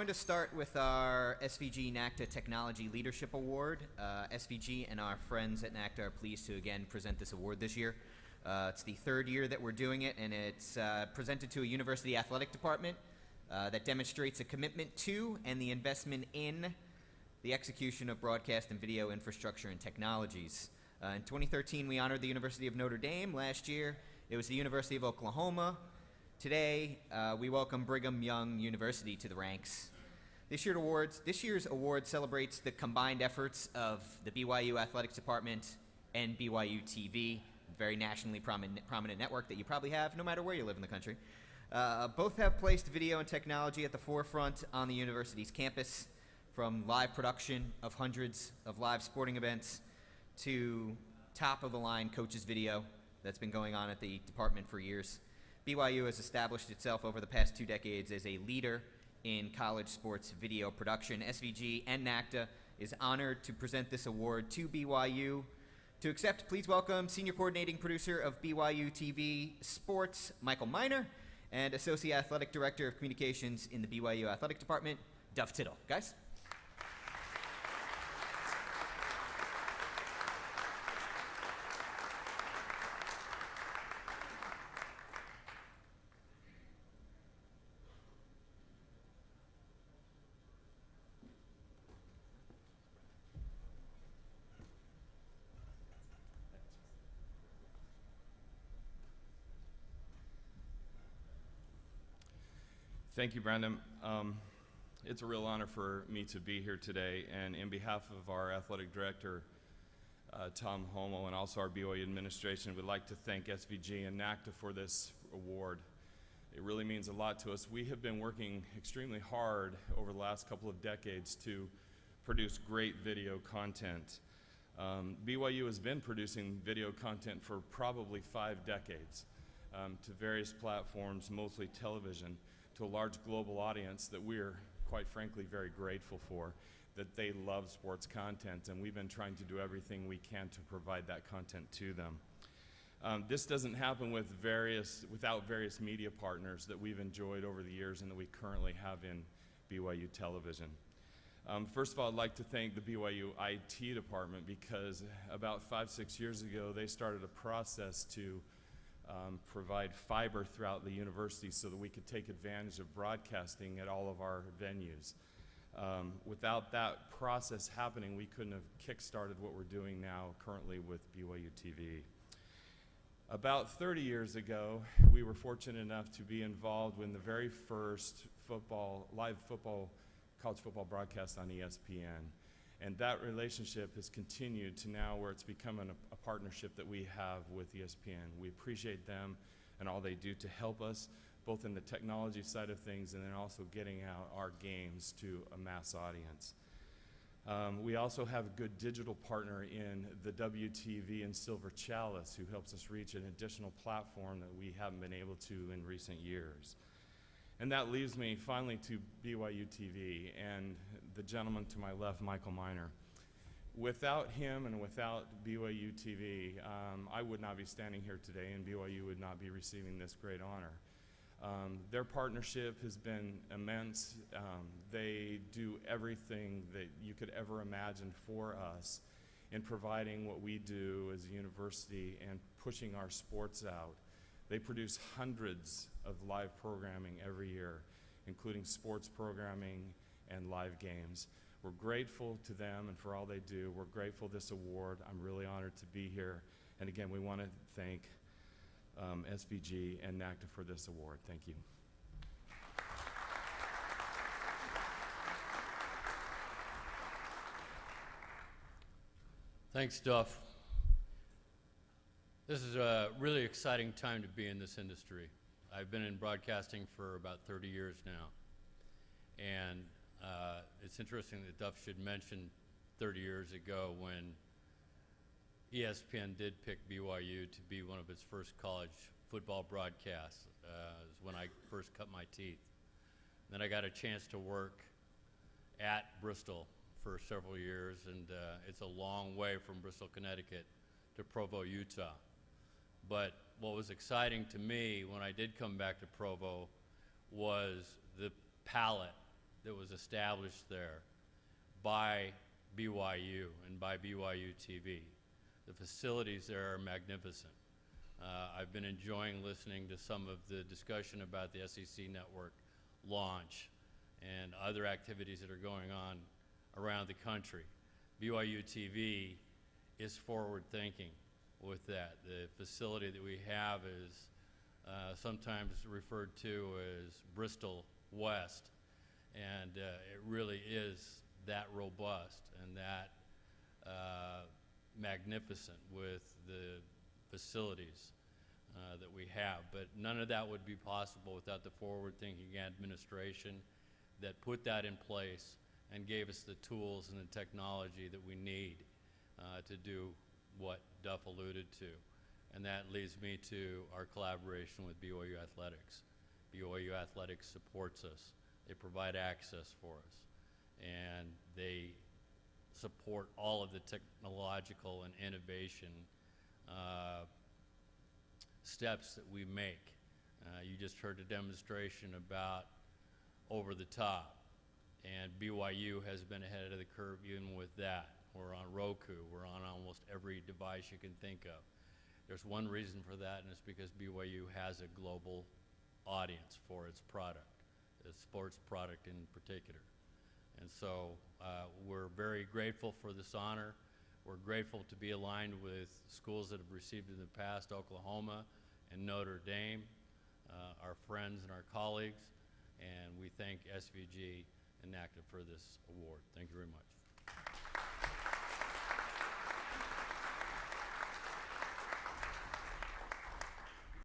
I'm going to start with our SVG NACDA Technology Leadership Award. SVG and our friends at NACDA are pleased to again present this award this year. It's the third year that we're doing it, and it's presented to a university athletic department that demonstrates a commitment to and the investment in the execution of broadcast and video infrastructure and technologies. In 2013, we honored the University of Notre Dame. Last year, it was the University of Oklahoma. Today, we welcome Brigham Young University to the ranks. This year's award celebrates the combined efforts of the BYU Athletics Department and BYU TV, a very nationally prominent network that you probably have no matter where you live in the country. Both have placed video and technology at the forefront on the university's campus, from live production of hundreds of live sporting events to top-of-the-line coaches video that's been going on at the department for years. BYU has established itself over the past 2 decades as a leader in college sports video production. SVG and NACDA is honored to present this award to BYU. To accept, please welcome Senior Coordinating Producer of BYU TV Sports, Michael Miner, and Associate Athletic Director of Communications in the BYU Athletic Department, Duff Tittle. Guys? Thank you, Brandon. It's a real honor for me to be here today, and in behalf of our athletic director, Tom Homo, and also our BYU administration, we'd like to thank SVG and NACDA for this award. It really means a lot to us. We have been working extremely hard over the last couple of decades to produce great video content. BYU has been producing video content for probably 5 decades to various platforms, mostly television, to a large global audience that we're, quite frankly, very grateful for, that they love sports content, and we've been trying to do everything we can to provide that content to them. This doesn't happen without various media partners that we've enjoyed over the years and that we currently have in BYU television. First of all, I'd like to thank the BYU IT department, because about 5-6 years ago, they started a process to provide fiber throughout the university so that we could take advantage of broadcasting at all of our venues. Without that process happening, we couldn't have kick-started what we're doing now currently with BYU TV. About 30 years ago, we were fortunate enough to be involved in the very first live college football broadcast on ESPN. And that relationship has continued to now where it's become a partnership that we have with ESPN. We appreciate them and all they do to help us, both in the technology side of things and then also getting out our games to a mass audience. We also have a good digital partner in the WTV and Silver Chalice, who helps us reach an additional platform that we haven't been able to in recent years. And that leaves me finally to BYU TV and the gentleman to my left, Michael Miner. Without him and without BYU TV, I would not be standing here today, and BYU would not be receiving this great honor. Their partnership has been immense. They do everything that you could ever imagine for us in providing what we do as a university and pushing our sports out. They produce hundreds of live programming every year, including sports programming and live games. We're grateful to them and for all they do. We're grateful for this award. I'm really honored to be here. And again, we want to thank SVG and NACDA for this award. Thank you. Thanks, Duff. This is a really exciting time to be in this industry. I've been in broadcasting for about 30 years now. And it's interesting that Duff should mention 30 years ago when ESPN did pick BYU to be one of its first college football broadcasts. Is when I first cut my teeth. Then I got a chance to work at Bristol for several years, and it's a long way from Bristol, Connecticut to Provo, Utah. But what was exciting to me when I did come back to Provo was the palette that was established there by BYU and by BYU TV. The facilities there are magnificent. I've been enjoying listening to some of the discussion about the SEC network launch and other activities that are going on around the country. BYU TV is forward thinking with that. The facility that we have is sometimes referred to as Bristol West, and it really is that robust and that magnificent with the facilities that we have. But none of that would be possible without the forward-thinking administration that put that in place and gave us the tools and the technology that we need to do what Duff alluded to. And that leads me to our collaboration with BYU Athletics. BYU Athletics supports us. They provide access for us. And they support all of the technological and innovation steps that we make. You just heard a demonstration about over the top, and BYU has been ahead of the curve even with that. We're on Roku, we're on almost every device you can think of. There's one reason for that, and it's because BYU has a global audience for its product, its sports product in particular. And so we're very grateful for this honor. We're grateful to be aligned with schools that have received it in the past, Oklahoma and Notre Dame, our friends and our colleagues, and we thank SVG and NACDA for this award. Thank you very much.